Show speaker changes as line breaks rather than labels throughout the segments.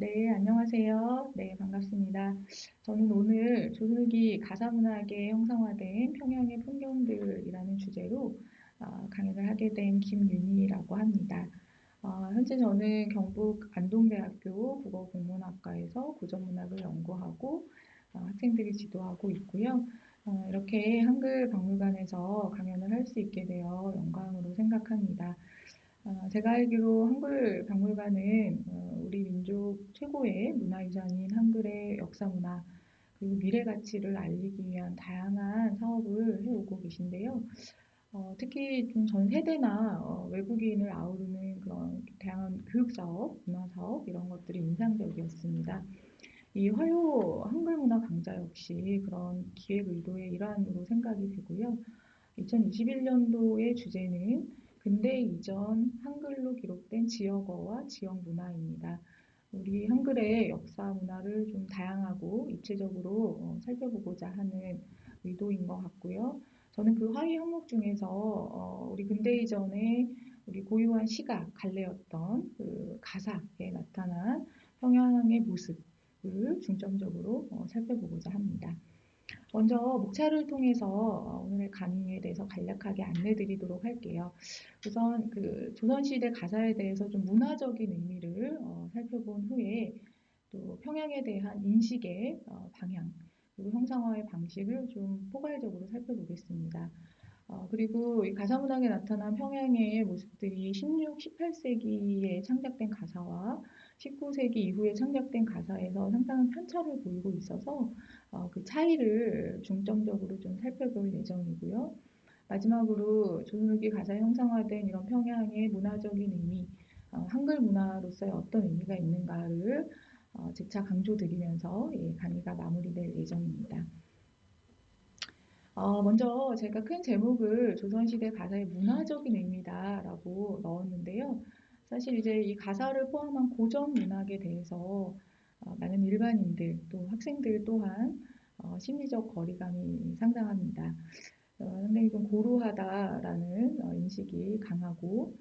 네, 안녕하세요. 네, 반갑습니다. 저는 오늘 조슬기 가사문학에 형성화된 평양의 풍경들이라는 주제로 강연을 하게 된 김윤희라고 합니다. 현재 저는 경북 안동대학교 국어국문학과에서 고전문학을 연구하고 학생들을 지도하고 있고요. 이렇게 한글박물관에서 강연을 할 수 있게 되어 영광으로 생각합니다. 제가 알기로 한글 박물관은 우리 민족 최고의 문화유산인 한글의 역사 문화 그리고 미래 가치를 알리기 위한 다양한 사업을 해오고 계신데요. 특히 좀 전 세대나 외국인을 아우르는 그런 다양한 교육 사업, 문화 사업 이런 것들이 인상적이었습니다. 이 화요 한글 문화 강좌 역시 그런 기획 의도의 일환으로 생각이 되고요. 2021년도의 주제는 근대 이전 한글로 기록된 지역어와 지역 문화입니다. 우리 한글의 역사 문화를 좀 다양하고 입체적으로 살펴보고자 하는 의도인 것 같고요. 저는 그 화의 항목 중에서 우리 근대 이전에 우리 고유한 시가 갈래였던 그 가사에 나타난 평양의 모습을 중점적으로 살펴보고자 합니다. 먼저 목차를 통해서 오늘의 강의에 대해서 간략하게 안내드리도록 할게요. 우선 그 조선시대 가사에 대해서 좀 문화적인 의미를 살펴본 후에 또 평양에 대한 인식의 방향 그리고 형상화의 방식을 좀 포괄적으로 살펴보겠습니다. 그리고 이 가사문학에 나타난 평양의 모습들이 16, 18세기에 창작된 가사와 19세기 이후에 창작된 가사에서 상당한 편차를 보이고 있어서 그 차이를 중점적으로 좀 살펴볼 예정이고요. 마지막으로 조선후기 가사에 형성화된 이런 평양의 문화적인 의미, 한글 문화로서의 어떤 의미가 있는가를 재차 강조드리면서 강의가 마무리될 예정입니다. 먼저 제가 큰 제목을 조선시대 가사의 문화적인 의미다라고 넣었는데요. 사실 이제 이 가사를 포함한 고전 문학에 대해서 많은 일반인들 또 학생들 또한 심리적 거리감이 상당합니다. 상당히 좀 고루하다라는 인식이 강하고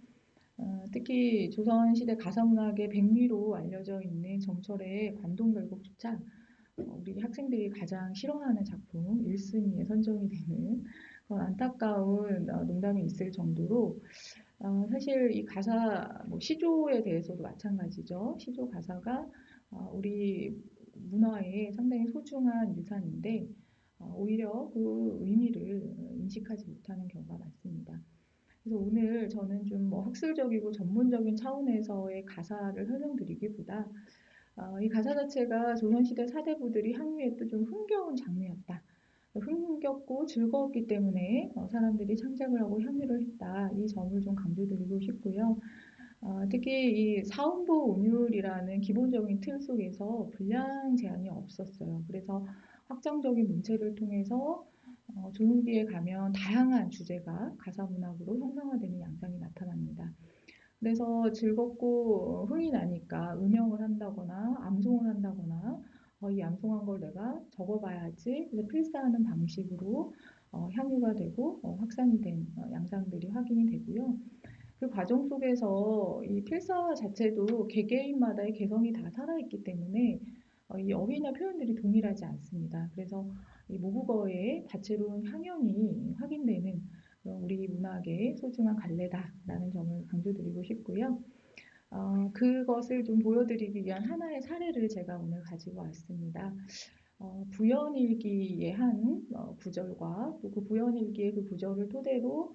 특히 조선시대 가사문학의 백미로 알려져 있는 정철의 관동별곡조차 우리 학생들이 가장 싫어하는 작품 1순위에 선정이 되는 그런 안타까운 농담이 있을 정도로 사실 이 가사 뭐 시조에 대해서도 마찬가지죠. 시조 가사가 우리 문화의 상당히 소중한 유산인데 오히려 그 의미를 인식하지 못하는 경우가 많습니다. 그래서 오늘 저는 좀 뭐 학술적이고 전문적인 차원에서의 가사를 설명드리기보다 이 가사 자체가 조선시대 사대부들이 향유에 또 좀 흥겨운 장르였다. 흥겹고 즐거웠기 때문에 사람들이 창작을 하고 향유를 했다. 이 점을 좀 강조드리고 싶고요. 특히 이 사음보 운율이라는 기본적인 틀 속에서 분량 제한이 없었어요. 그래서 확장적인 문체를 통해서 조용기에 가면 다양한 주제가 가사문학으로 형상화되는 양상이 나타납니다. 그래서 즐겁고 흥이 나니까 음영을 한다거나 암송을 한다거나 이 암송한 걸 내가 적어봐야지 그래서 필사하는 방식으로 향유가 되고 확산이 된 양상들이 확인이 되고요. 그 과정 속에서 이 필사 자체도 개개인마다의 개성이 다 살아있기 때문에 이 어휘나 표현들이 동일하지 않습니다. 그래서 이 모국어의 다채로운 향연이 확인되는 그런 우리 문학의 소중한 갈래다라는 점을 강조드리고 싶고요. 그것을 좀 보여드리기 위한 하나의 사례를 제가 오늘 가지고 왔습니다. 부연일기의 한 구절과 또 그 부연일기의 그 구절을 토대로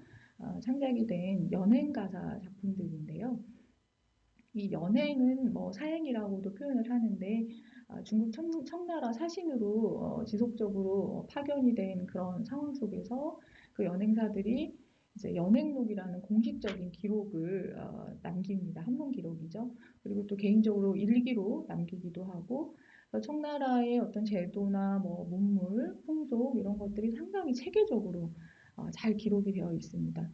창작이 된 연행가사 작품들인데요. 이 연행은 뭐 사행이라고도 표현을 하는데 중국 청나라 사신으로 지속적으로 파견이 된 그런 상황 속에서 그 연행사들이 이제 연행록이라는 공식적인 기록을 남깁니다. 한문 기록이죠. 그리고 또 개인적으로 일기로 남기기도 하고 청나라의 어떤 제도나 뭐 문물, 풍속 이런 것들이 상당히 체계적으로 잘 기록이 되어 있습니다.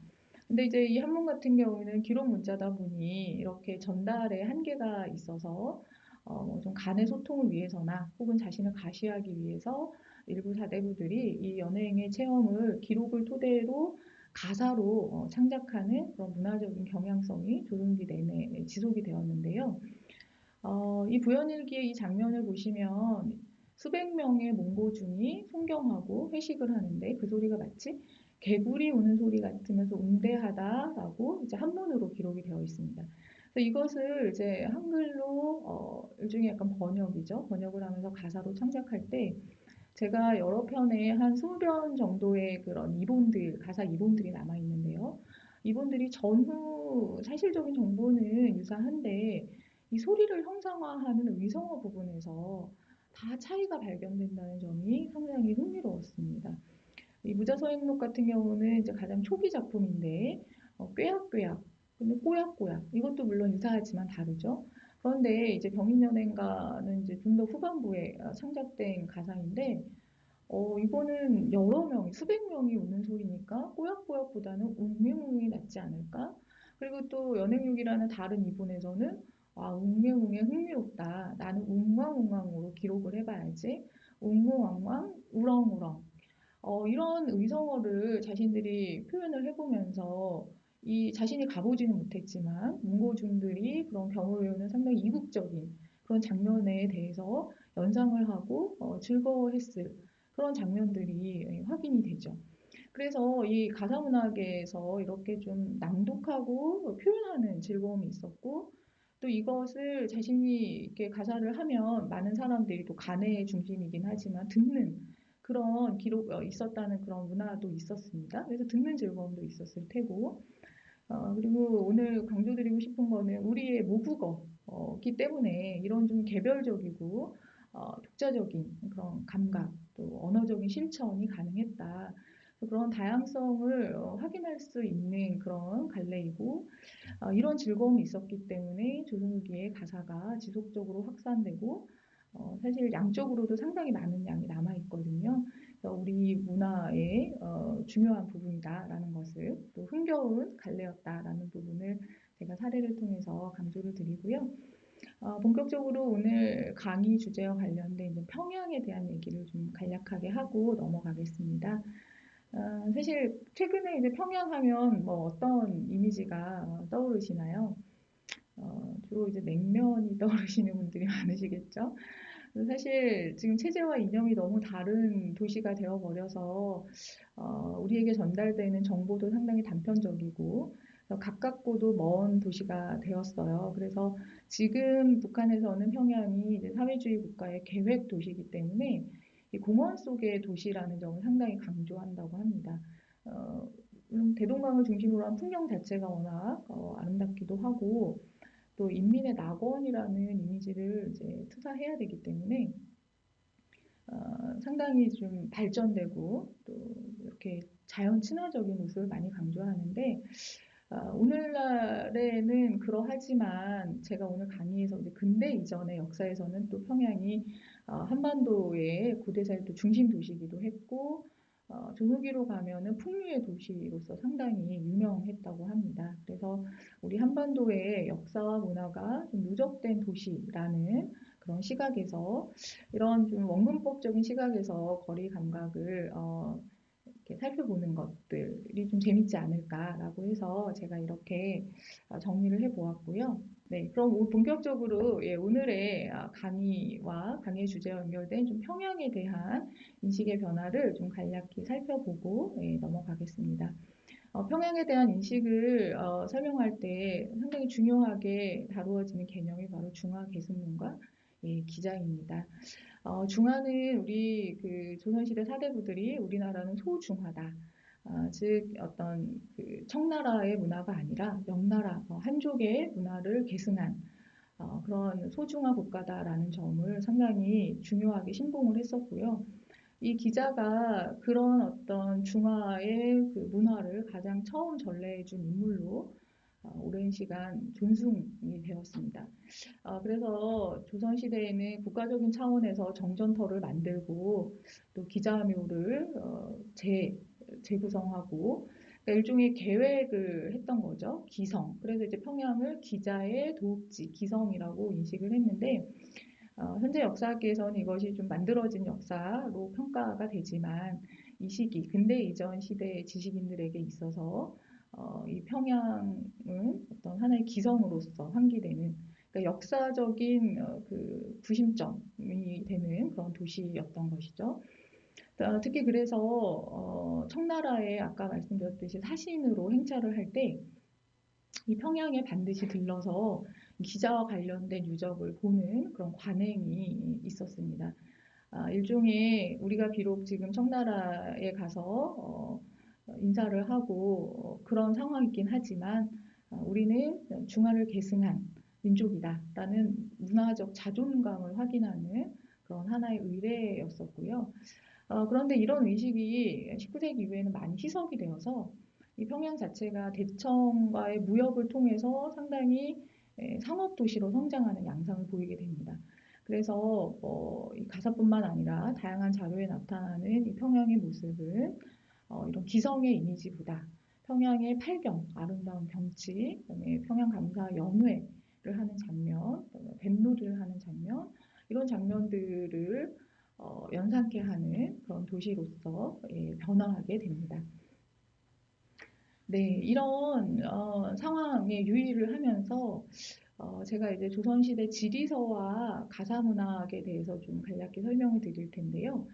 근데 이제 이 한문 같은 경우에는 기록 문자다 보니 이렇게 전달에 한계가 있어서 뭐좀 간의 소통을 위해서나 혹은 자신을 가시하기 위해서 일부 사대부들이 이 연예인의 체험을 기록을 토대로 가사로 창작하는 그런 문화적인 경향성이 조선기 내내 지속이 되었는데요. 이 부연일기의 이 장면을 보시면 수백 명의 몽고중이 송경하고 회식을 하는데 그 소리가 마치 개구리 우는 소리 같으면서 웅대하다라고 이제 한문으로 기록이 되어 있습니다. 그래서 이것을 이제 한글로 일종의 약간 번역이죠. 번역을 하면서 가사로 창작할 때 제가 여러 편에 한 20편 정도의 그런 이본들, 가사 이본들이 남아 있는데요. 이본들이 전후 사실적인 정보는 유사한데 이 소리를 형상화하는 의성어 부분에서 다 차이가 발견된다는 점이 상당히 흥미로웠습니다. 이 무자서행록 같은 경우는 이제 가장 초기 작품인데 꾀약꾀약, 근데 꼬약꼬약 이것도 물론 유사하지만 다르죠. 그런데 이제 병인연행가는 이제 좀 더 후반부에 창작된 가사인데 이거는 여러 명, 수백 명이 우는 소리니까 꼬약꼬약보다는 웅맹웅이 낫지 않을까? 그리고 또 연행육이라는 다른 이본에서는 웅맹웅에 흥미롭다. 나는 웅왕웅왕으로 기록을 해봐야지. 웅웅왕왕, 우렁우렁. 이런 의성어를 자신들이 표현을 해보면서 이 자신이 가보지는 못했지만 문고중들이 그런 경우를 외우는 상당히 이국적인 그런 장면에 대해서 연상을 하고 즐거워했을 그런 장면들이 확인이 되죠. 그래서 이 가사문학에서 이렇게 좀 낭독하고 표현하는 즐거움이 있었고 또 이것을 자신이 이렇게 가사를 하면 많은 사람들이 또 간의 중심이긴 하지만 듣는 그런 기록 있었다는 그런 문화도 있었습니다. 그래서 듣는 즐거움도 있었을 테고 그리고 오늘 강조드리고 싶은 거는 우리의 모국어기 때문에 이런 좀 개별적이고 독자적인 그런 감각 또 언어적인 실천이 가능했다. 그런 다양성을 확인할 수 있는 그런 갈래이고 이런 즐거움이 있었기 때문에 조선후기의 가사가 지속적으로 확산되고 사실 양적으로도 상당히 많은 양이 남아 있거든요. 그래서 우리 문화의 중요한 부분이다라는 것을 또 흥겨운 갈래였다라는 부분을 제가 사례를 통해서 강조를 드리고요. 본격적으로 오늘 강의 주제와 관련된 이제 평양에 대한 얘기를 좀 간략하게 하고 넘어가겠습니다. 사실 최근에 이제 평양하면 뭐 어떤 이미지가 떠오르시나요? 주로 이제 냉면이 떠오르시는 분들이 많으시겠죠? 사실 지금 체제와 이념이 너무 다른 도시가 되어버려서 우리에게 전달되는 정보도 상당히 단편적이고 가깝고도 먼 도시가 되었어요. 그래서 지금 북한에서는 평양이 이제 사회주의 국가의 계획 도시이기 때문에 이 공원 속의 도시라는 점을 상당히 강조한다고 합니다. 물론 대동강을 중심으로 한 풍경 자체가 워낙 아름답기도 하고 또 인민의 낙원이라는 이미지를 이제 투사해야 되기 때문에 상당히 좀 발전되고 또 이렇게 자연 친화적인 모습을 많이 강조하는데 오늘날에는 그러하지만 제가 오늘 강의에서 이제 근대 이전의 역사에서는 또 평양이 한반도의 고대사의 또 중심 도시이기도 했고 조선기로 가면은 풍류의 도시로서 상당히 유명했다고 합니다. 그래서 우리 한반도의 역사와 문화가 좀 누적된 도시라는 그런 시각에서 이런 좀 원근법적인 시각에서 거리 감각을 이렇게 살펴보는 것들이 좀 재밌지 않을까라고 해서 제가 이렇게 정리를 해보았고요. 네, 그럼 본격적으로 오늘의 강의와 강의 주제와 연결된 좀 평양에 대한 인식의 변화를 좀 간략히 살펴보고 넘어가겠습니다. 평양에 대한 인식을 설명할 때 상당히 중요하게 다루어지는 개념이 바로 중화계승론과 기자입니다. 중화는 우리 그 조선시대 사대부들이 우리나라는 소중화다. 즉 어떤 그 청나라의 문화가 아니라 명나라 한족의 문화를 계승한 그런 소중화 국가다라는 점을 상당히 중요하게 신봉을 했었고요. 이 기자가 그런 어떤 중화의 그 문화를 가장 처음 전래해준 인물로 오랜 시간 존중이 되었습니다. 그래서 조선시대에는 국가적인 차원에서 정전터를 만들고 또 기자묘를 재구성하고 그러니까 일종의 계획을 했던 거죠. 기성. 그래서 이제 평양을 기자의 도읍지, 기성이라고 인식을 했는데 현재 역사학계에서는 이것이 좀 만들어진 역사로 평가가 되지만 이 시기, 근대 이전 시대의 지식인들에게 있어서 이 평양은 어떤 하나의 기성으로서 환기되는 그러니까 역사적인 그 구심점이 되는 그런 도시였던 것이죠. 특히 그래서 청나라에 아까 말씀드렸듯이 사신으로 행차를 할 때 이 평양에 반드시 들러서 기자와 관련된 유적을 보는 그런 관행이 있었습니다. 일종의 우리가 비록 지금 청나라에 가서 인사를 하고 그런 상황이긴 하지만 우리는 중화를 계승한 민족이다라는 문화적 자존감을 확인하는 그런 하나의 의례였었고요. 그런데 이런 의식이 19세기 이후에는 많이 희석이 되어서 이 평양 자체가 대청과의 무역을 통해서 상당히 상업 도시로 성장하는 양상을 보이게 됩니다. 그래서 이 가사뿐만 아니라 다양한 자료에 나타나는 이 평양의 모습은 이런 기성의 이미지보다 평양의 팔경, 아름다운 경치, 그다음에 평양 감사 연회를 하는 장면, 뱀놀이를 하는 장면, 이런 장면들을 연상케 하는 그런 도시로서 변화하게 됩니다. 네, 이런 상황에 유의를 하면서 제가 이제 조선시대 지리서와 가사문학에 대해서 좀 간략히 설명을 드릴 텐데요.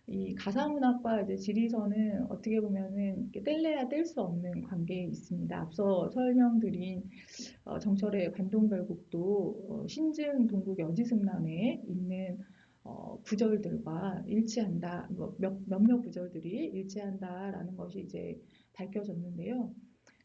이 가사문학과 이제 지리서는 어떻게 보면은 뗄래야 뗄 수 없는 관계에 있습니다. 앞서 설명드린 정철의 관동별곡도 신증 동국 여지승남에 있는 구절들과 일치한다, 몇몇 구절들이 일치한다라는 것이 이제 밝혀졌는데요.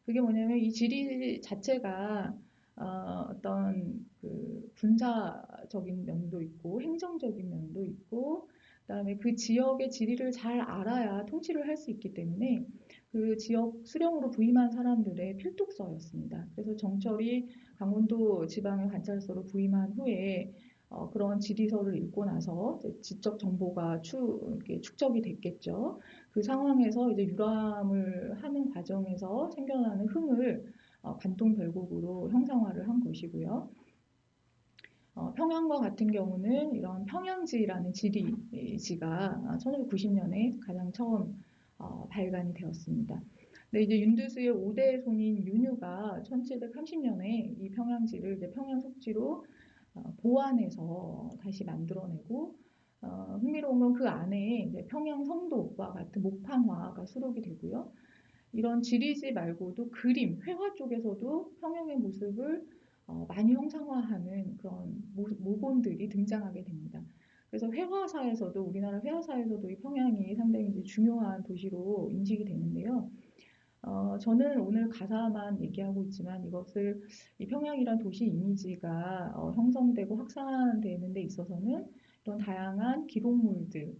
그게 뭐냐면 이 지리 자체가 어떤 그 군사적인 면도 있고 행정적인 면도 있고 그다음에 그 지역의 지리를 잘 알아야 통치를 할 수 있기 때문에 그 지역 수령으로 부임한 사람들의 필독서였습니다. 그래서 정철이 강원도 지방의 관찰서로 부임한 후에 그런 지리서를 읽고 나서 지적 정보가 축적이 됐겠죠. 그 상황에서 이제 유람을 하는 과정에서 생겨나는 흥을 관동별곡으로 형상화를 한 것이고요. 평양과 같은 경우는 이런 평양지라는 지리지가 1590년에 가장 처음 발간이 되었습니다. 근데 이제 윤두수의 5대 손인 윤유가 1730년에 이 평양지를 이제 평양 속지로 보완해서 다시 만들어내고 흥미로운 건 그 안에 이제 평양 성도와 같은 목판화가 수록이 되고요. 이런 지리지 말고도 그림, 회화 쪽에서도 평양의 모습을 많이 형상화하는 그런 모본들이 등장하게 됩니다. 그래서 회화사에서도 우리나라 회화사에서도 이 평양이 상당히 이제 중요한 도시로 인식이 되는데요. 저는 오늘 가사만 얘기하고 있지만 이것을 이 평양이란 도시 이미지가 형성되고 확산되는 데 있어서는 이런 다양한 기록물들,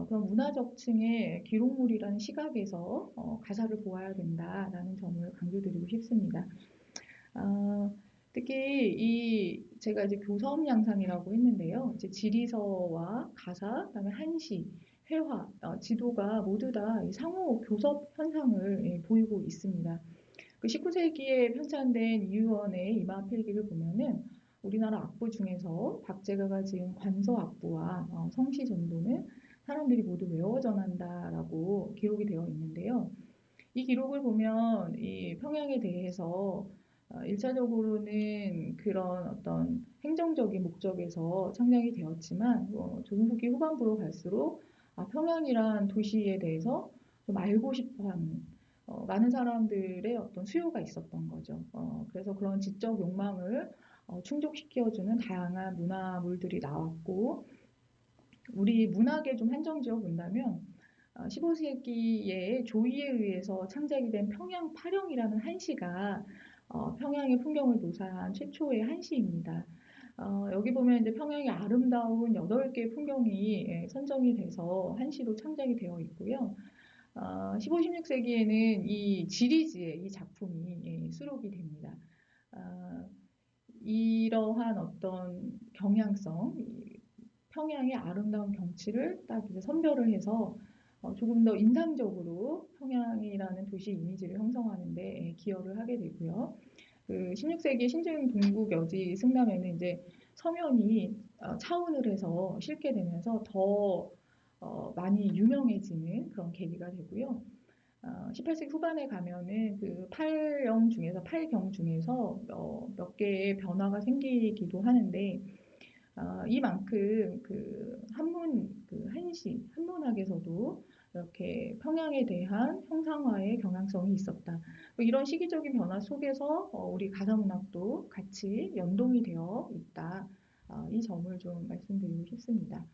그런 문화적 층의 기록물이라는 시각에서 가사를 보아야 된다라는 점을 강조드리고 싶습니다. 특히 제가 이제 교섬 양상이라고 했는데요. 이제 지리서와 가사, 그다음에 한시, 회화, 지도가 모두 다 상호 교섭 현상을 보이고 있습니다. 그 19세기에 편찬된 이유원의 이마필기를 보면은 우리나라 악보 중에서 박제가가 지은 관서 악보와 성시 전도는 사람들이 모두 외워 전한다라고 기록이 되어 있는데요. 이 기록을 보면 이 평양에 대해서 1차적으로는 그런 어떤 행정적인 목적에서 창작이 되었지만 조선후기 후반부로 갈수록 평양이란 도시에 대해서 좀 알고 싶어하는 많은 사람들의 어떤 수요가 있었던 거죠. 그래서 그런 지적 욕망을 충족시켜주는 다양한 문화물들이 나왔고 우리 문학에 좀 한정지어 본다면 15세기에 조이에 의해서 창작이 된 평양 파령이라는 한시가 평양의 풍경을 묘사한 최초의 한시입니다. 여기 보면 이제 평양의 아름다운 8개의 풍경이 선정이 돼서 한시로 창작이 되어 있고요. 15, 16세기에는 이 지리지의 이 작품이 수록이 됩니다. 이러한 어떤 경향성, 평양의 아름다운 경치를 딱 이제 선별을 해서 조금 더 인상적으로 평양이라는 도시 이미지를 형성하는데 기여를 하게 되고요. 그 16세기 신증 동국 여지 승남에는 이제 서면이 차원을 해서 실게 되면서 더 많이 유명해지는 그런 계기가 되고요. 18세기 후반에 가면은 그 팔경 중에서 몇 개의 변화가 생기기도 하는데, 이만큼 한문학에서도 이렇게 평양에 대한 형상화의 경향성이 있었다. 뭐 이런 시기적인 변화 속에서 우리 가사문학도 같이 연동이 되어 있다. 이 점을 좀 말씀드리고 싶습니다.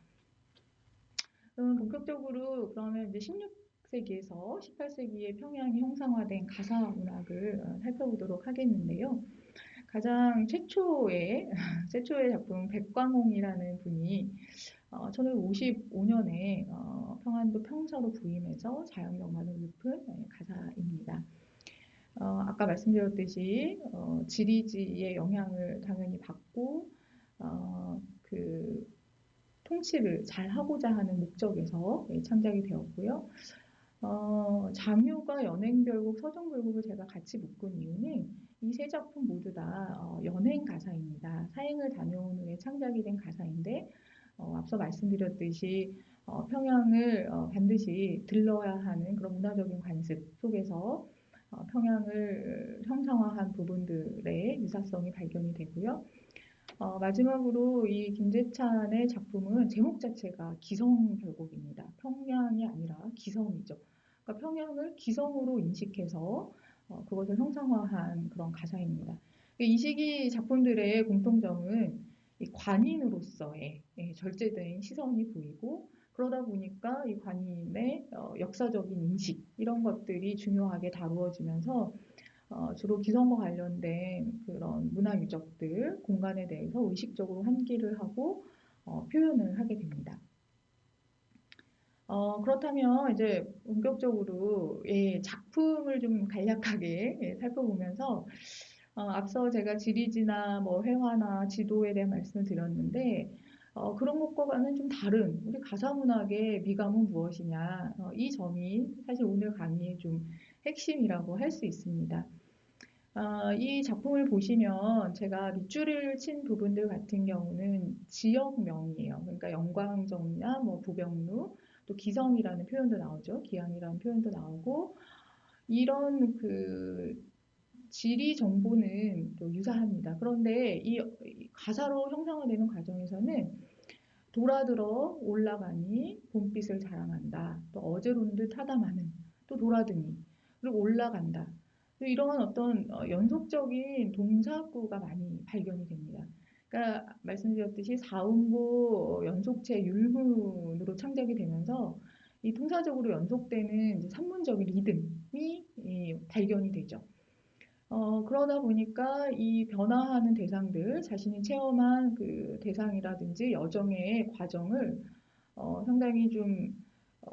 본격적으로 그러면 이제 16세기에서 18세기의 평양이 형상화된 가사문학을 살펴보도록 하겠는데요. 가장 최초의 작품 백광홍이라는 분이 1555년에 평안도 평사로 부임해서 자연경관을 읊은 가사입니다. 아까 말씀드렸듯이 지리지의 영향을 당연히 받고 그 통치를 잘 하고자 하는 목적에서 창작이 되었고요. 장유가 연행별곡, 서정별곡을 제가 같이 묶은 이유는 이 세 작품 모두 다 연행 가사입니다. 사행을 다녀온 후에 창작이 된 가사인데 앞서 말씀드렸듯이 평양을 반드시 들러야 하는 그런 문화적인 관습 속에서 평양을 형상화한 부분들의 유사성이 발견이 되고요. 마지막으로 이 김재찬의 작품은 제목 자체가 기성별곡입니다. 평양이 아니라 기성이죠. 그러니까 평양을 기성으로 인식해서 그것을 형상화한 그런 가사입니다. 이 시기 작품들의 공통점은 이 관인으로서의 절제된 시선이 보이고, 그러다 보니까 이 관인의 역사적인 인식 이런 것들이 중요하게 다루어지면서 주로 기성과 관련된 그런 문화 유적들, 공간에 대해서 의식적으로 환기를 하고 표현을 하게 됩니다. 그렇다면 이제 본격적으로 작품을 좀 간략하게 살펴보면서 앞서 제가 지리지나 뭐 회화나 지도에 대한 말씀을 드렸는데 그런 것과는 좀 다른 우리 가사문학의 미감은 무엇이냐, 이 점이 사실 오늘 강의의 좀 핵심이라고 할 수 있습니다. 이 작품을 보시면 제가 밑줄을 친 부분들 같은 경우는 지역명이에요. 그러니까 영광정리나 뭐 부병루, 또 기성이라는 표현도 나오죠. 기항이라는 표현도 나오고, 이런 그 지리 정보는 또 유사합니다. 그런데 이 가사로 형상화되는 과정에서는 돌아들어 올라가니 봄빛을 자랑한다. 또 어제로운 듯 하다마는 또 돌아드니 그리고 올라간다. 이러한 어떤 연속적인 동사구가 많이 발견이 됩니다. 그러니까 말씀드렸듯이 사음보 연속체 율문으로 창작이 되면서 이 통사적으로 연속되는 이제 산문적인 리듬이 발견이 되죠. 그러다 보니까 이 변화하는 대상들, 자신이 체험한 그 대상이라든지 여정의 과정을 상당히 좀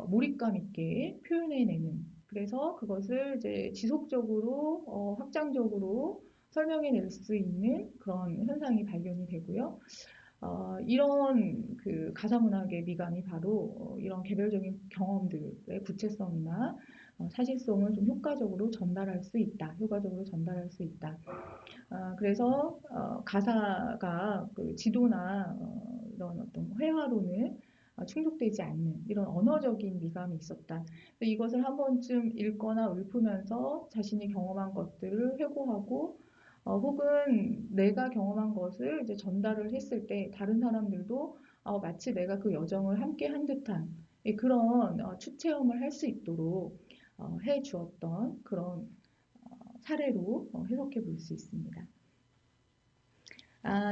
몰입감 있게 표현해내는, 그래서 그것을 이제 지속적으로 확장적으로 설명해낼 수 있는 그런 현상이 발견이 되고요. 이런 그 가사문학의 미감이 바로 이런 개별적인 경험들의 구체성이나 사실성을 좀 효과적으로 전달할 수 있다. 그래서 가사가 그 지도나 이런 어떤 회화로는 충족되지 않는 이런 언어적인 미감이 있었다. 이것을 한 번쯤 읽거나 읊으면서 자신이 경험한 것들을 회고하고 혹은 내가 경험한 것을 이제 전달을 했을 때 다른 사람들도 마치 내가 그 여정을 함께 한 듯한 그런 추체험을 할 수 있도록 해 주었던 그런 사례로 해석해 볼 수 있습니다.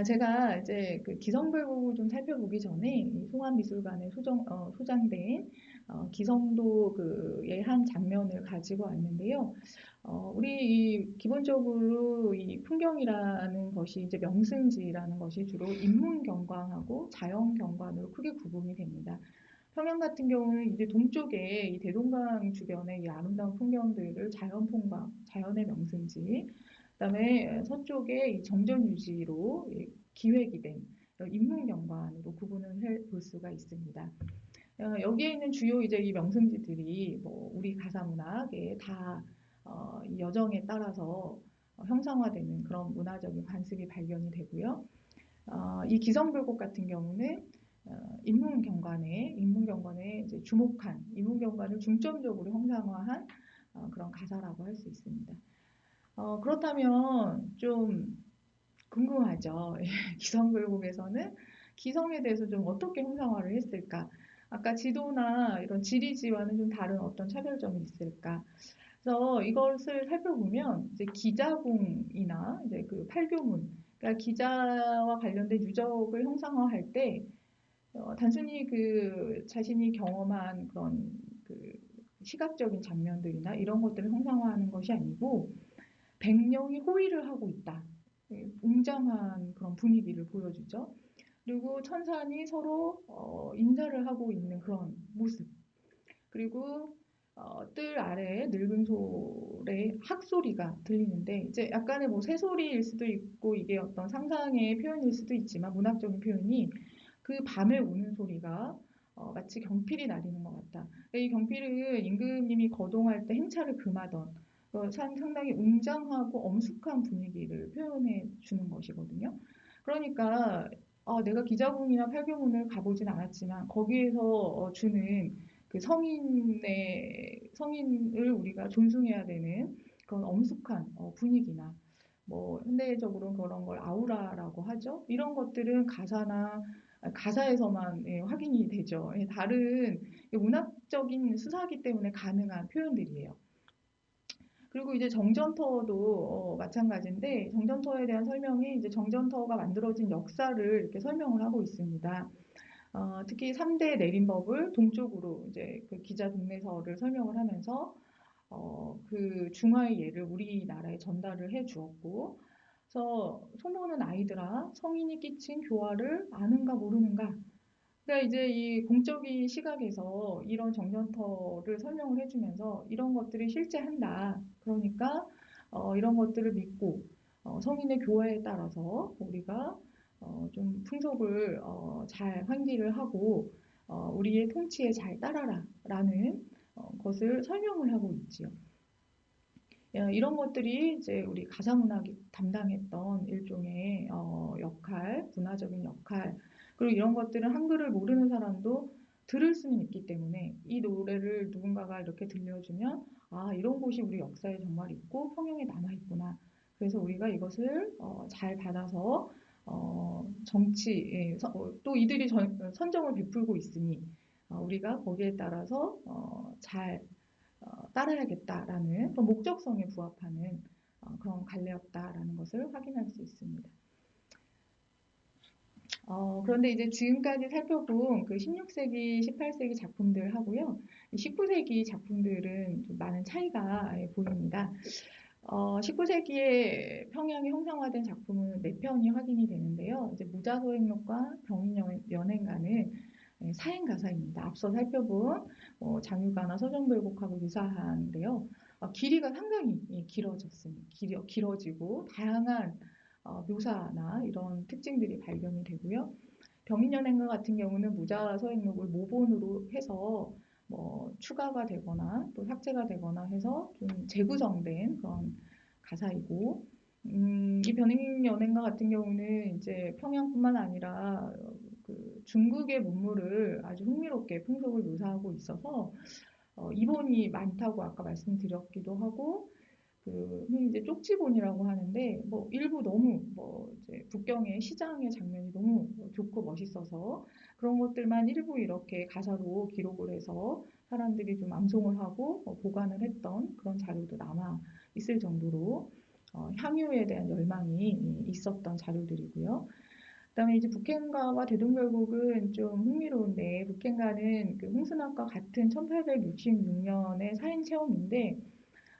제가 이제 그 기성별곡을 좀 살펴보기 전에 이 송암미술관에 소장된 기성도 그의 한 장면을 가지고 왔는데요. 우리 기본적으로 이 풍경이라는 것이 이제 명승지라는 것이 주로 인문경관하고 자연경관으로 크게 구분이 됩니다. 평양 같은 경우는 이제 동쪽에 이 대동강 주변의 이 아름다운 풍경들을 자연풍광, 자연의 명승지, 그다음에 서쪽에 이 정전 유지로 기획이 된 인문경관으로 구분을 해볼 수가 있습니다. 여기에 있는 주요 이제 이 명승지들이 뭐 우리 가사문학에 다 이 여정에 따라서 형상화되는 그런 문화적인 관습이 발견이 되고요. 이 기성불곡 같은 경우는 인문경관에 이제 주목한 인문경관을 중점적으로 형상화한 그런 가사라고 할 수 있습니다. 그렇다면 좀 궁금하죠. 기성굴곡에서는 기성에 대해서 좀 어떻게 형상화를 했을까? 아까 지도나 이런 지리지와는 좀 다른 어떤 차별점이 있을까? 그래서 이것을 살펴보면 이제 기자궁이나 이제 그 팔교문, 그러니까 기자와 관련된 유적을 형상화할 때 단순히 그 자신이 경험한 그런 그 시각적인 장면들이나 이런 것들을 형상화하는 것이 아니고 백령이 호위를 하고 있다. 웅장한 그런 분위기를 보여주죠. 그리고 천산이 서로 인사를 하고 있는 그런 모습. 그리고 뜰 아래에 늙은 소의 학소리가 들리는데 이제 약간의 뭐 새소리일 수도 있고 이게 어떤 상상의 표현일 수도 있지만 문학적인 표현이 그 밤에 우는 소리가 마치 경필이 나리는 것 같다. 이 경필은 임금님이 거동할 때 행차를 금하던 상당히 웅장하고 엄숙한 분위기를 표현해 주는 것이거든요. 그러니까 내가 기자궁이나 팔교문을 가보진 않았지만 거기에서 주는 그 성인을 우리가 존중해야 되는 그런 엄숙한 분위기나 뭐 현대적으로 그런 걸 아우라라고 하죠. 이런 것들은 가사에서만 확인이 되죠. 다른 문학적인 수사기 때문에 가능한 표현들이에요. 그리고 이제 정전터도 마찬가지인데 정전터에 대한 설명이 이제 정전터가 만들어진 역사를 이렇게 설명을 하고 있습니다. 특히 3대 내림법을 동쪽으로 이제 그 기자 동네서를 설명을 하면서 그 중화의 예를 우리나라에 전달을 해 주었고, 그래서 소모는 아이들아 성인이 끼친 교화를 아는가 모르는가. 그러니까 이제 이 공적인 시각에서 이런 정전터를 설명을 해주면서 이런 것들이 실제 한다. 그러니까 이런 것들을 믿고 성인의 교화에 따라서 우리가 좀 풍속을 잘 환기를 하고 우리의 통치에 잘 따라라라는 것을 설명을 하고 있지요. 이런 것들이 이제 우리 가사문학이 담당했던 일종의 역할, 문화적인 역할, 그리고 이런 것들은 한글을 모르는 사람도 들을 수는 있기 때문에 이 노래를 누군가가 이렇게 들려주면 이런 곳이 우리 역사에 정말 있고 평양에 남아있구나. 그래서 우리가 이것을 잘 받아서 또 이들이 선정을 베풀고 있으니 우리가 거기에 따라서 잘 따라야겠다라는 목적성에 부합하는 그런 갈래였다라는 것을 확인할 수 있습니다. 그런데 이제 지금까지 살펴본 그 16세기, 18세기 작품들하고요, 19세기 작품들은 좀 많은 차이가 보입니다. 19세기에 평양이 형상화된 작품은 4편이 확인이 되는데요. 이제 무자소행록과 병인연행가는 사행가사입니다. 앞서 살펴본 장유가나 서정별곡하고 유사한데요. 길이가 상당히 길어지고 다양한 묘사나 이런 특징들이 발견이 되고요. 병인연행가 같은 경우는 무자서행록을 모본으로 해서 뭐 추가가 되거나 또 삭제가 되거나 해서 좀 재구성된 그런 가사이고, 이 병인연행가 같은 경우는 이제 평양뿐만 아니라 그 중국의 문물을 아주 흥미롭게 풍속을 묘사하고 있어서 이본이 많다고 아까 말씀드렸기도 하고, 흔히 이제 쪽지본이라고 하는데, 뭐, 일부 너무, 이제, 북경의 시장의 장면이 너무 좋고 멋있어서, 그런 것들만 일부 이렇게 가사로 기록을 해서 사람들이 좀 암송을 하고 보관을 했던 그런 자료도 남아 있을 정도로, 향유에 대한 열망이 있었던 자료들이고요. 그다음에 이제 북행가와 대동결국은 좀 흥미로운데, 북행가는 그 홍순학과 같은 1866년의 사행 체험인데,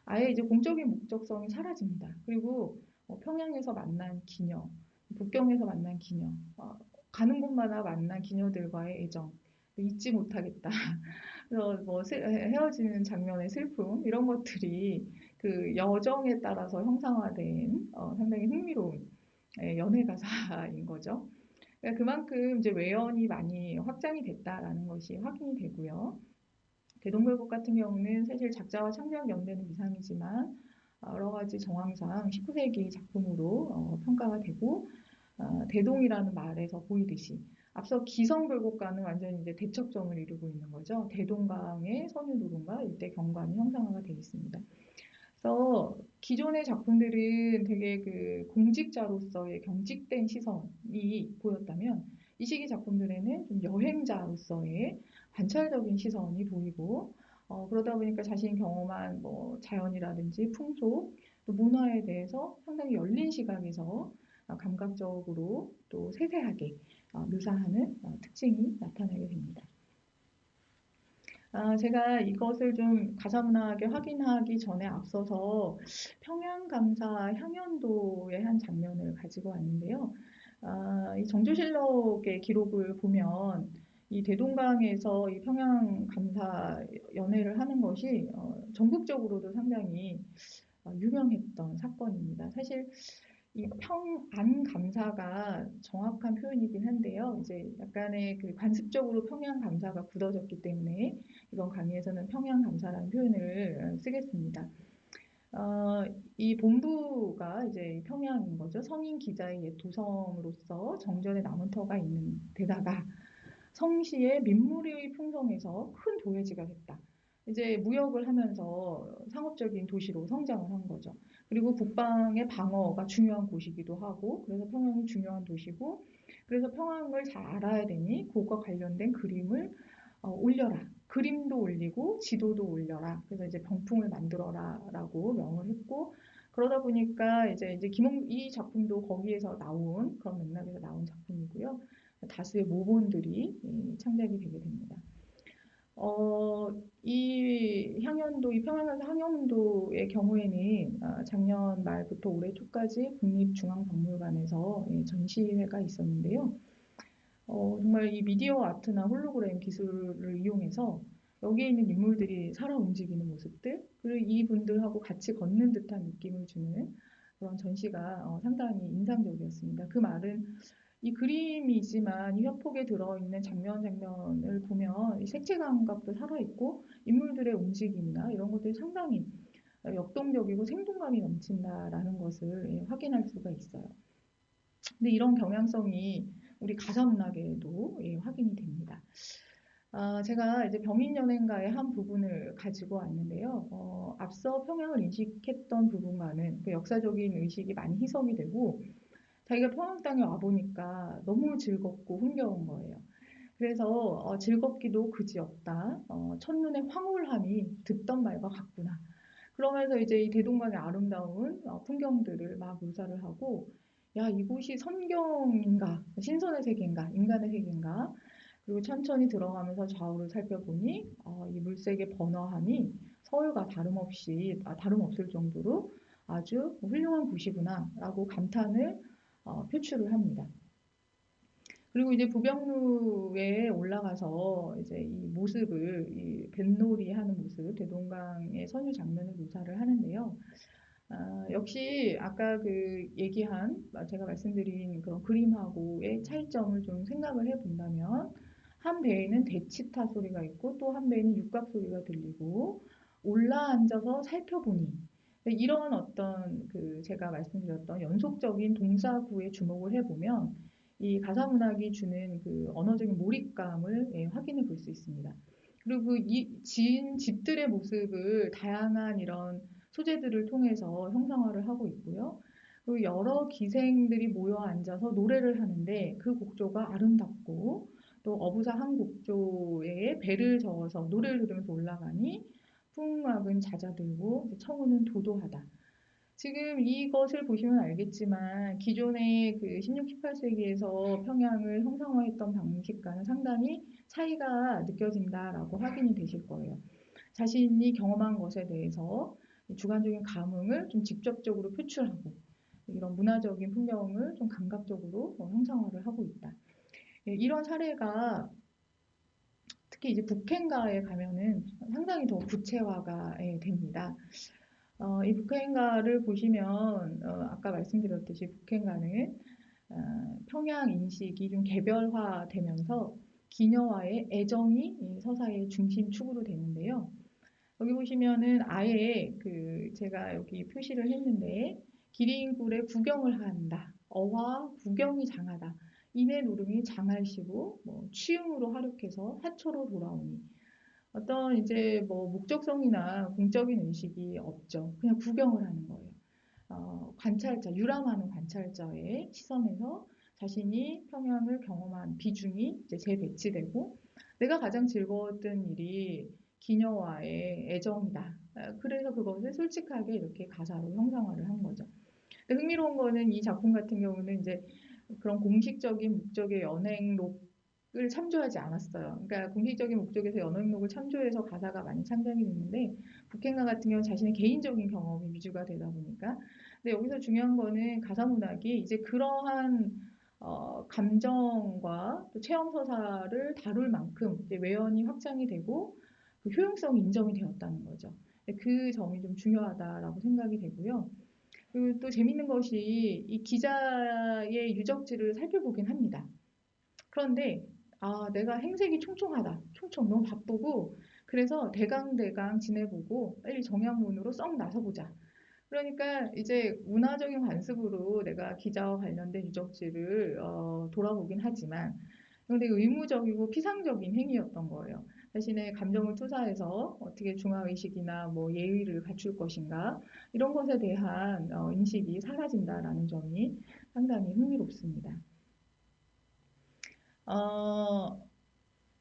아예 이제 공적인 목적성이 사라집니다. 그리고 평양에서 만난 기녀, 북경에서 만난 기녀, 가는 곳마다 만난 기녀들과의 애정, 잊지 못하겠다. 그래서 뭐 헤어지는 장면의 슬픔 이런 것들이 그 여정에 따라서 형상화된 상당히 흥미로운 연애 가사인 거죠. 그러니까 그만큼 이제 외연이 많이 확장이 됐다라는 것이 확인이 되고요. 대동물곡 같은 경우는 사실 작자와 창작 연대는 미상이지만 여러 가지 정황상 19세기 작품으로 평가가 되고 대동이라는 말에서 보이듯이 앞서 기성불고가는 완전히 이제 대척점을 이루고 있는 거죠. 대동강의 선유도론과 일대 경관이 형상화가 되어 있습니다. 그래서 기존의 작품들은 되게 그 공직자로서의 경직된 시선이 보였다면 이 시기 작품들에는 좀 여행자로서의 관찰적인 시선이 보이고 그러다 보니까 자신이 경험한 뭐 자연이라든지 풍속 또 문화에 대해서 상당히 열린 시각에서 감각적으로 또 세세하게 묘사하는 특징이 나타나게 됩니다. 제가 이것을 좀 가사문학에 확인하기 전에 앞서서 평양감사 향연도의 한 장면을 가지고 왔는데요. 이 정조실록의 기록을 보면 이 대동강에서 이 평양감사 연회를 하는 것이 전국적으로도 상당히 유명했던 사건입니다. 사실 이 평안 감사가 정확한 표현이긴 한데요. 이제 약간의 그 관습적으로 평양 감사가 굳어졌기 때문에 이번 강의에서는 평양 감사라는 표현을 쓰겠습니다. 어, 이 본부가 이제 평양인 거죠. 성인 기자의 옛 도성으로서 정전에 남은 터가 있는 데다가 성시의 민물의 풍성에서 큰 도회지가 됐다. 이제 무역을 하면서 상업적인 도시로 성장을 한 거죠. 그리고 국방의 방어가 중요한 곳이기도 하고, 그래서 평양이 중요한 도시고, 그래서 평양을 잘 알아야 되니 그것과 관련된 그림을 올려라. 그림도 올리고 지도도 올려라. 그래서 이제 병풍을 만들어라라고 명을 했고, 그러다 보니까 이제 이 작품도 거기에서 나온 그런 맥락에서 나온 작품이고요. 다수의 모본들이 창작이 되게 됩니다. 이 향연도, 이 평양에서 향연도의 경우에는 작년 말부터 올해 초까지 국립중앙박물관에서 전시회가 있었는데요. 정말 이 미디어 아트나 홀로그램 기술을 이용해서 여기에 있는 인물들이 살아 움직이는 모습들, 그리고 이분들하고 같이 걷는 듯한 느낌을 주는 그런 전시가 상당히 인상적이었습니다. 그 말은 이 그림이지만 이 협곡에 들어있는 장면 장면을 보면 이 색채 감각도 살아있고 인물들의 움직임이나 이런 것들이 상당히 역동적이고 생동감이 넘친다라는 것을 확인할 수가 있어요. 근데 이런 경향성이 우리 가사문학에도 확인이 됩니다. 제가 이제 병인연행가의 한 부분을 가지고 왔는데요. 앞서 평양을 인식했던 부분과는 그 역사적인 의식이 많이 희석이 되고 자기가 평양 땅에 와보니까 너무 즐겁고 흥겨운 거예요. 그래서 즐겁기도 그지없다. 첫눈에 황홀함이 듣던 말과 같구나. 그러면서 이제 이 대동강의 아름다운 풍경들을 막 묘사를 하고 야, 이곳이 선경인가, 신선의 세계인가, 인간의 세계인가. 그리고 천천히 들어가면서 좌우를 살펴보니 이 물색의 번화함이 서울과 다름없을 정도로 아주 훌륭한 곳이구나라고 감탄을 표출을 합니다. 그리고 이제 부병루에 올라가서 이제 이 모습을 이 뱃놀이 하는 모습, 대동강의 선유 장면을 묘사를 하는데요. 역시 아까 그 얘기한 제가 말씀드린 그런 그림하고의 차이점을 좀 생각을 해본다면 한 배에는 대치타 소리가 있고 또 한 배에는 육각 소리가 들리고 올라앉아서 살펴보니 이런 어떤 그 제가 말씀드렸던 연속적인 동사구에 주목을 해보면 이 가사문학이 주는 그 언어적인 몰입감을 확인해 볼 수 있습니다. 그리고 이 지은 집들의 모습을 다양한 이런 소재들을 통해서 형상화를 하고 있고요. 그리고 여러 기생들이 모여 앉아서 노래를 하는데 그 곡조가 아름답고 또 어부사 한 곡조에 배를 저어서 노래를 들으면서 올라가니 풍악은 잦아들고 청우는 도도하다. 지금 이것을 보시면 알겠지만 기존의 그 16, 18세기에서 평양을 형상화했던 방식과는 상당히 차이가 느껴진다라고 확인이 되실 거예요. 자신이 경험한 것에 대해서 주관적인 감흥을 좀 직접적으로 표출하고 이런 문화적인 풍경을 좀 감각적으로 형상화를 하고 있다. 이런 사례가 특히 이제 북행가에 가면은 상당히 더 구체화가 됩니다. 이 북행가를 보시면 아까 말씀드렸듯이 북행가는 평양 인식이 좀 개별화되면서 기녀와의 애정이 이 서사의 중심축으로 되는데요. 여기 보시면은 아예 그 제가 여기 표시를 했는데 기린굴에 구경을 한다. 어화 구경이 장하다. 이내 노름이 장알시고 뭐 취음으로 활육해서 하초로 돌아오니 어떤 이제 뭐 목적성이나 공적인 의식이 없죠. 그냥 구경을 하는 거예요. 관찰자, 유람하는 관찰자의 시선에서 자신이 평양을 경험한 비중이 이제 재배치되고 내가 가장 즐거웠던 일이 기녀와의 애정이다. 그래서 그것을 솔직하게 이렇게 가사로 형상화를 한 거죠. 근데 흥미로운 거는 이 작품 같은 경우는 이제 그런 공식적인 목적의 연행록을 참조하지 않았어요. 그러니까 공식적인 목적에서 연행록을 참조해서 가사가 많이 창작이 됐는데 북행가 같은 경우는 자신의 개인적인 경험이 위주가 되다 보니까 근데 여기서 중요한 거는 가사 문학이 이제 그러한 감정과 또 체험 서사를 다룰 만큼 이제 외연이 확장이 되고 그 효용성이 인정이 되었다는 거죠. 그 점이 좀 중요하다라고 생각이 되고요. 그리고 또 재밌는 것이 이 기자의 유적지를 살펴보긴 합니다. 그런데 내가 행색이 총총하다. 총총 너무 바쁘고 그래서 대강대강 지내보고 빨리 정약문으로 썩 나서보자. 그러니까 이제 문화적인 관습으로 내가 기자와 관련된 유적지를 돌아보긴 하지만 근데 의무적이고 피상적인 행위였던 거예요. 자신의 감정을 투사해서 어떻게 중화의식이나 뭐 예의를 갖출 것인가 이런 것에 대한 인식이 사라진다라는 점이 상당히 흥미롭습니다. 어,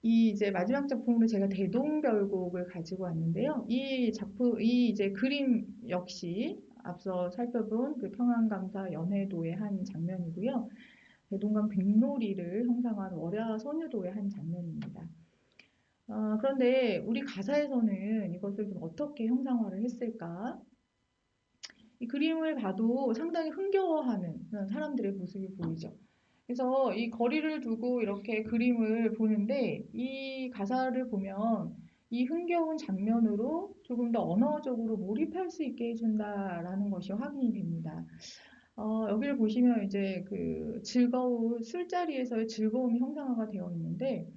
이 이제 마지막 작품으로 제가 대동별곡을 가지고 왔는데요. 이 이제 그림 역시 앞서 살펴본 그 평안감사 연해도의 한 장면이고요. 대동강 백놀이를 형상한 월야 선유도의 한 장면입니다. 그런데 우리 가사에서는 이것을 좀 어떻게 형상화를 했을까? 이 그림을 봐도 상당히 흥겨워하는 그런 사람들의 모습이 보이죠. 그래서 이 거리를 두고 이렇게 그림을 보는데 이 가사를 보면 이 흥겨운 장면으로 조금 더 언어적으로 몰입할 수 있게 해준다라는 것이 확인이 됩니다. 여기를 보시면 이제 그 즐거운 술자리에서의 즐거움이 형상화가 되어 있는데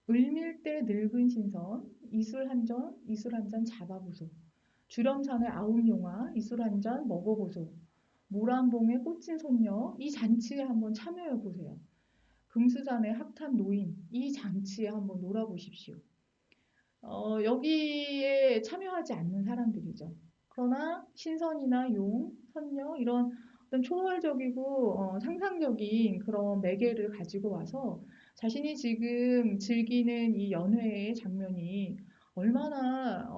을밀대 늙은 신선 이술 한 잔 잡아보소. 주렴산의 아홉 용화 이술 한 잔 먹어보소. 모란봉에 꽂힌 손녀 이 잔치에 한번 참여해 보세요. 금수산의 학탄 노인 이 잔치에 한번 놀아보십시오. 여기에 참여하지 않는 사람들이죠. 그러나 신선이나 용, 선녀 이런 어떤 초월적이고 상상적인 그런 매개를 가지고 와서 자신이 지금 즐기는 이 연회의 장면이 얼마나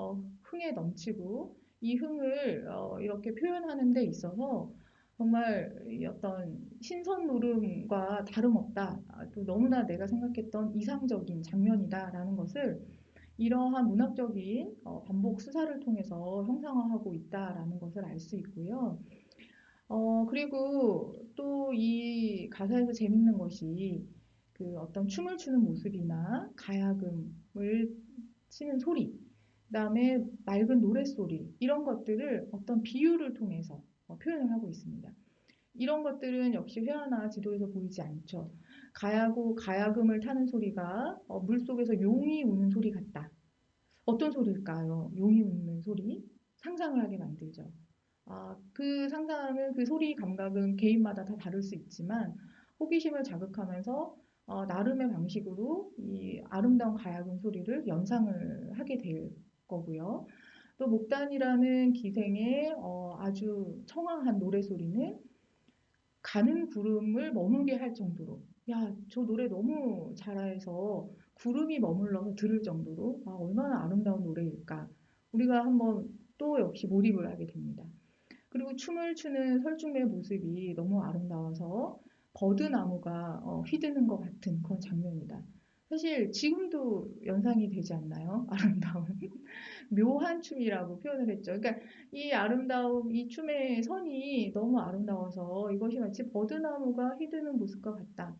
흥에 넘치고 이 흥을 이렇게 표현하는 데 있어서 정말 이 어떤 신선 노름과 다름없다. 또 너무나 내가 생각했던 이상적인 장면이다라는 것을 이러한 문학적인 반복 수사를 통해서 형상화하고 있다라는 것을 알 수 있고요. 그리고 또 이 가사에서 재밌는 것이 그 어떤 춤을 추는 모습이나 가야금을 치는 소리, 그다음에 맑은 노랫소리 이런 것들을 어떤 비유를 통해서 표현을 하고 있습니다. 이런 것들은 역시 회화나 지도에서 보이지 않죠. 가야금을 타는 소리가 물속에서 용이 우는 소리 같다. 어떤 소리일까요? 용이 웃는 소리? 상상을 하게 만들죠. 그 상상은 그 소리 감각은 개인마다 다 다를 수 있지만 호기심을 자극하면서 나름의 방식으로 이 아름다운 가야금 소리를 연상을 하게 될 거고요. 또 목단이라는 기생의 아주 청아한 노래 소리는 가는 구름을 머물게 할 정도로 야, 저 노래 너무 잘해서 구름이 머물러서 들을 정도로 얼마나 아름다운 노래일까. 우리가 한번 또 역시 몰입을 하게 됩니다. 그리고 춤을 추는 설중매의 모습이 너무 아름다워서 버드나무가 휘드는 것 같은 그런 장면이다. 사실 지금도 연상이 되지 않나요? 아름다운 묘한 춤이라고 표현을 했죠. 그러니까 이 아름다움, 이 춤의 선이 너무 아름다워서 이것이 마치 버드나무가 휘드는 모습과 같다.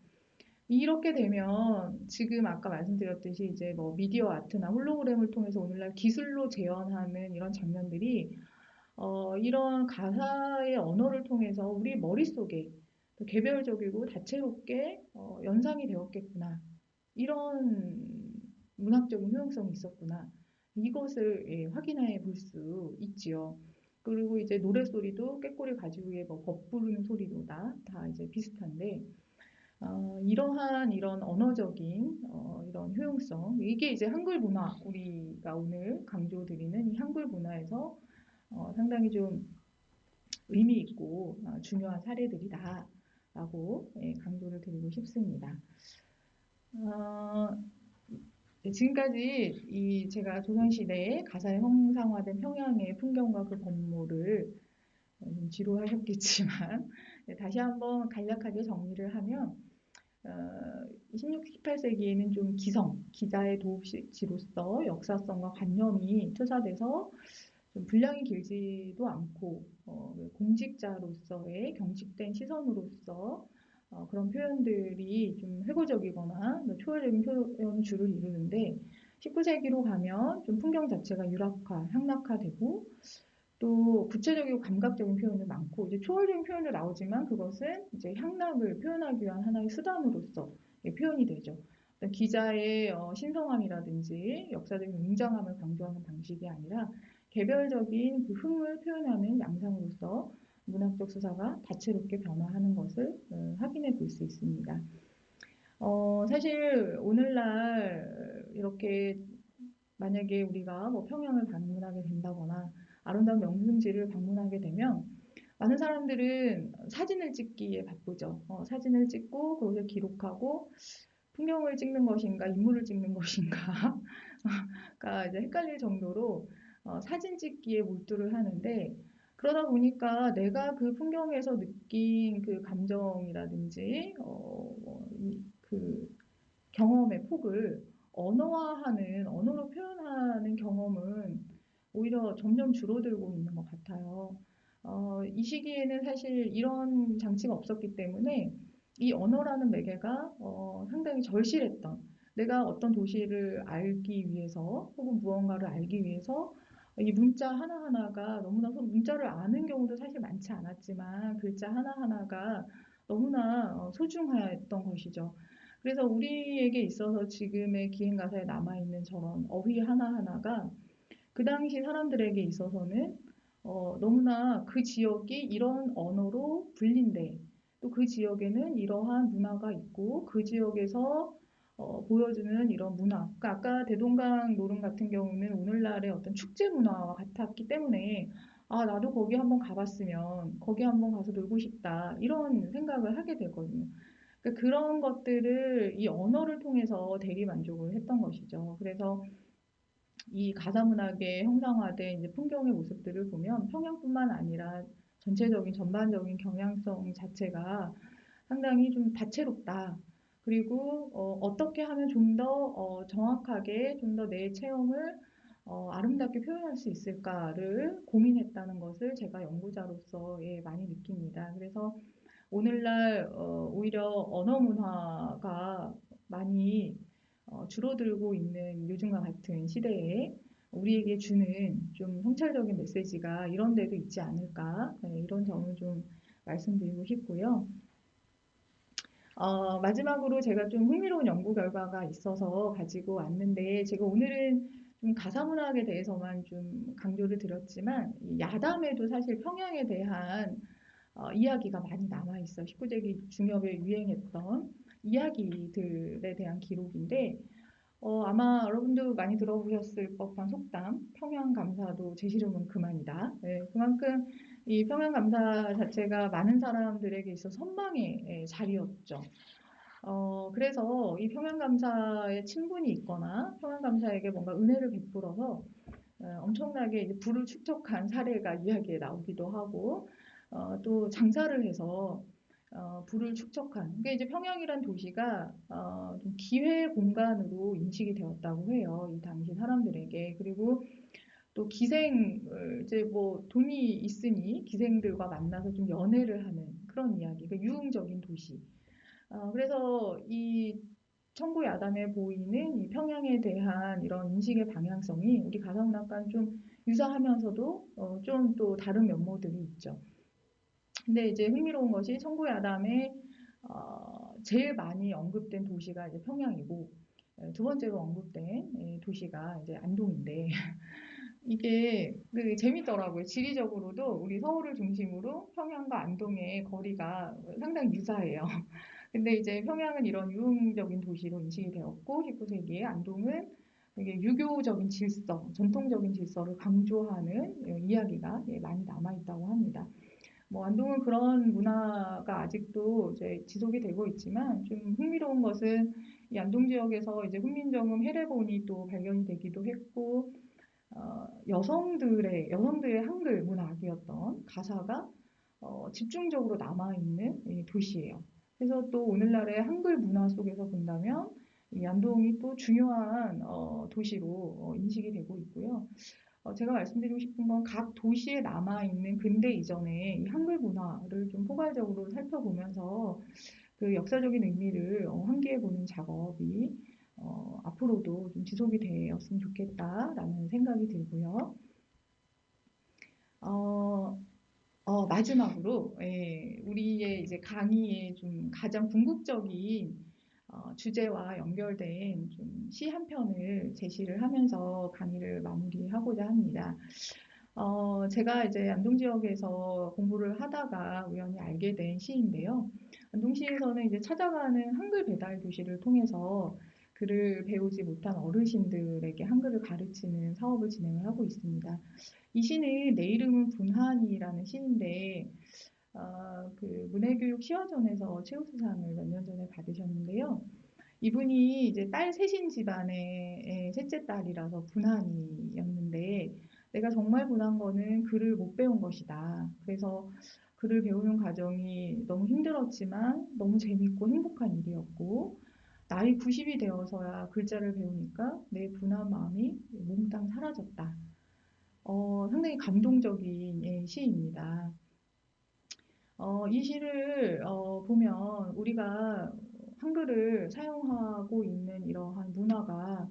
이렇게 되면 지금 아까 말씀드렸듯이 이제 뭐 미디어 아트나 홀로그램을 통해서 오늘날 기술로 재현하는 이런 장면들이 이런 가사의 언어를 통해서 우리 머릿속에 개별적이고 다채롭게 연상이 되었겠구나. 이런 문학적인 효용성이 있었구나. 이것을 확인해 볼 수 있지요. 그리고 이제 노래소리도 꾀꼬리 가지고 뭐 벗 부르는 소리도 다 이제 비슷한데 이러한 이런 언어적인 이런 효용성, 이게 이제 한글 문화, 우리가 오늘 강조드리는 이 한글 문화에서 상당히 좀 의미 있고 중요한 사례들이다라고 예, 강조를 드리고 싶습니다. 어, 네, 지금까지 이 제가 조선시대의 가사에 형상화된 평양의 풍경과 그 건물을 좀 지루하셨겠지만 네, 다시 한번 간략하게 정리를 하면 16, 18세기에는 좀 기성, 기자의 도읍지로서 역사성과 관념이 투사돼서 좀 분량이 길지도 않고 공직자로서의 경직된 시선으로서 그런 표현들이 좀 회고적이거나 초월적인 표현이 주를 이루는데 19세기로 가면 좀 풍경 자체가 유락화, 향락화되고 또 구체적이고 감각적인 표현이 많고 이제 초월적인 표현도 나오지만 그것은 이제 향락을 표현하기 위한 하나의 수단으로서 표현이 되죠. 기자의 신성함이라든지 역사적인 웅장함을 강조하는 방식이 아니라 개별적인 그 흥을 표현하는 양상으로서 문학적 수사가 다채롭게 변화하는 것을 확인해 볼 수 있습니다. 사실 오늘날 이렇게 만약에 우리가 뭐 평양을 방문하게 된다거나 아름다운 명승지를 방문하게 되면 많은 사람들은 사진을 찍기에 바쁘죠. 사진을 찍고 그것을 기록하고 풍경을 찍는 것인가 인물을 찍는 것인가가 이제 헷갈릴 정도로 사진 찍기에 몰두를 하는데 그러다 보니까 내가 그 풍경에서 느낀 그 감정이라든지 그 경험의 폭을 언어로 표현하는 경험은 오히려 점점 줄어들고 있는 것 같아요. 이 시기에는 사실 이런 장치가 없었기 때문에 이 언어라는 매개가 상당히 절실했던 내가 어떤 도시를 알기 위해서 혹은 무언가를 알기 위해서 이 문자 하나하나가 너무나 문자를 아는 경우도 사실 많지 않았지만 글자 하나하나가 너무나 소중했던 것이죠. 그래서 우리에게 있어서 지금의 기행가사에 남아있는 저런 어휘 하나하나가 그 당시 사람들에게 있어서는 너무나 그 지역이 이런 언어로 불린데 또 그 지역에는 이러한 문화가 있고 그 지역에서 보여주는 이런 문화. 그러니까 아까 대동강 노름 같은 경우는 오늘날의 어떤 축제 문화와 같았기 때문에 아, 나도 거기 한번 가봤으면 거기 한번 가서 놀고 싶다. 이런 생각을 하게 되거든요. 그러니까 그런 것들을 이 언어를 통해서 대리 만족을 했던 것이죠. 그래서 이 가사문학의 형상화된 이제 풍경의 모습들을 보면 평양뿐만 아니라 전체적인 전반적인 경향성 자체가 상당히 좀 다채롭다. 그리고 떻게 하면 좀 더 정확하게 좀 더 내 체험을 아름답게 표현할 수 있을까를 고민했다는 것을 제가 연구자로서 예, 많이 느낍니다. 그래서 오늘날 오히려 언어 문화가 많이 줄어들고 있는 요즘과 같은 시대에 우리에게 주는 좀 성찰적인 메시지가 이런 데도 있지 않을까 네, 이런 점을 좀 말씀드리고 싶고요. 마지막으로 제가 좀 흥미로운 연구 결과가 있어서 가지고 왔는데 제가 오늘은 좀 가사문학에 대해서만 좀 강조를 드렸지만 야담에도 사실 평양에 대한 이야기가 많이 남아있어요. 19세기 중엽에 유행했던 이야기들에 대한 기록인데 아마 여러분도 많이 들어보셨을 법한 속담, 평양감사도 제 싫으면 그만이다. 네, 그만큼 이 평양감사 자체가 많은 사람들에게 있어 선망의 자리였죠. 그래서 이 평양감사에 친분이 있거나 평양감사에게 뭔가 은혜를 베풀어서 엄청나게 이제 부를 축적한 사례가 이야기에 나오기도 하고 또 장사를 해서 부를 축적한 그게 이제 평양이란 도시가 좀 기회 공간으로 인식이 되었다고 해요. 이 당시 사람들에게. 그리고 또 기생을 이제 뭐 돈이 있으니 기생들과 만나서 좀 연애를 하는 그런 이야기. 그러니까 유흥적인 도시. 그래서 이 청구 야담에 보이는 이 평양에 대한 이런 인식의 방향성이 우리 가사문학과는 좀 유사하면서도 좀 또 다른 면모들이 있죠. 근데 이제 흥미로운 것이 청구 야담에 제일 많이 언급된 도시가 이제 평양이고 두 번째로 언급된 도시가 이제 안동인데 이게 재밌더라고요. 지리적으로도 우리 서울을 중심으로 평양과 안동의 거리가 상당히 유사해요. 근데 이제 평양은 이런 유흥적인 도시로 인식이 되었고 19세기에 안동은 되게 유교적인 질서, 전통적인 질서를 강조하는 이야기가 많이 남아 있다고 합니다. 뭐 안동은 그런 문화가 아직도 이제 지속이 되고 있지만 좀 흥미로운 것은 이 안동 지역에서 이제 훈민정음 해례본이 또 발견이 되기도 했고 여성들의 한글 문학이었던 가사가 집중적으로 남아있는 도시예요. 그래서 또 오늘날의 한글 문화 속에서 본다면 이 안동이 또 중요한 도시로 인식이 되고 있고요. 제가 말씀드리고 싶은 건 각 도시에 남아있는 근대 이전의 이 한글 문화를 좀 포괄적으로 살펴보면서 그 역사적인 의미를 환기해보는 작업이 앞으로도 좀 지속이 되었으면 좋겠다라는 생각이 들고요. 어, 마지막으로 우리의 이제 강의의 좀 가장 궁극적인 주제와 연결된 좀 시 한 편을 제시를 하면서 강의를 마무리하고자 합니다. 제가 이제 안동 지역에서 공부를 하다가 우연히 알게 된 시인데요. 안동시에서는 이제 찾아가는 한글 배달 교실을 통해서 글을 배우지 못한 어르신들에게 한글을 가르치는 사업을 진행을 하고 있습니다. 이 시는 내 이름은 분한이라는 시인데 그 문해교육 시화전에서 최우수상을 몇 년 전에 받으셨는데요. 이분이 이제 딸 셋인 집안의 셋째 딸이라서 분한이었는데 내가 정말 분한 거는 글을 못 배운 것이다. 그래서 글을 배우는 과정이 너무 힘들었지만 너무 재밌고 행복한 일이었고 나이 90이 되어서야 글자를 배우니까 내 분한 마음이 몽땅 사라졌다. 상당히 감동적인 시입니다. 이 시를 보면 우리가 한글을 사용하고 있는 이러한 문화가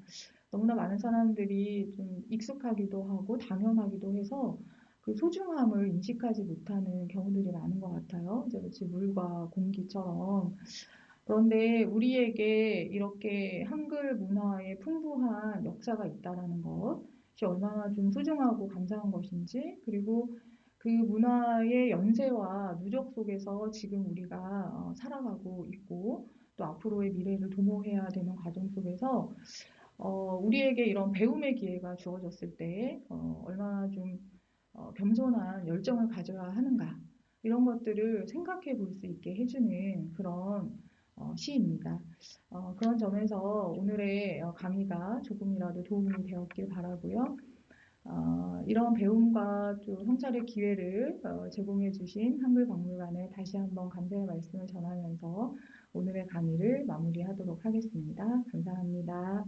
너무나 많은 사람들이 좀 익숙하기도 하고 당연하기도 해서 그 소중함을 인식하지 못하는 경우들이 많은 것 같아요. 이제 마치 물과 공기처럼. 그런데 우리에게 이렇게 한글 문화의 풍부한 역사가 있다라는 것이 얼마나 좀 소중하고 감사한 것인지, 그리고 그 문화의 연세와 누적 속에서 지금 우리가 살아가고 있고, 또 앞으로의 미래를 도모해야 되는 과정 속에서 우리에게 이런 배움의 기회가 주어졌을 때 얼마나 좀 겸손한 열정을 가져야 하는가 이런 것들을 생각해 볼 수 있게 해주는 그런 시입니다. 그런 점에서 오늘의 강의가 조금이라도 도움이 되었길 바라고요. 이런 배움과 또 성찰의 기회를 제공해 주신 한글박물관에 다시 한번 감사의 말씀을 전하면서 오늘의 강의를 마무리하도록 하겠습니다. 감사합니다.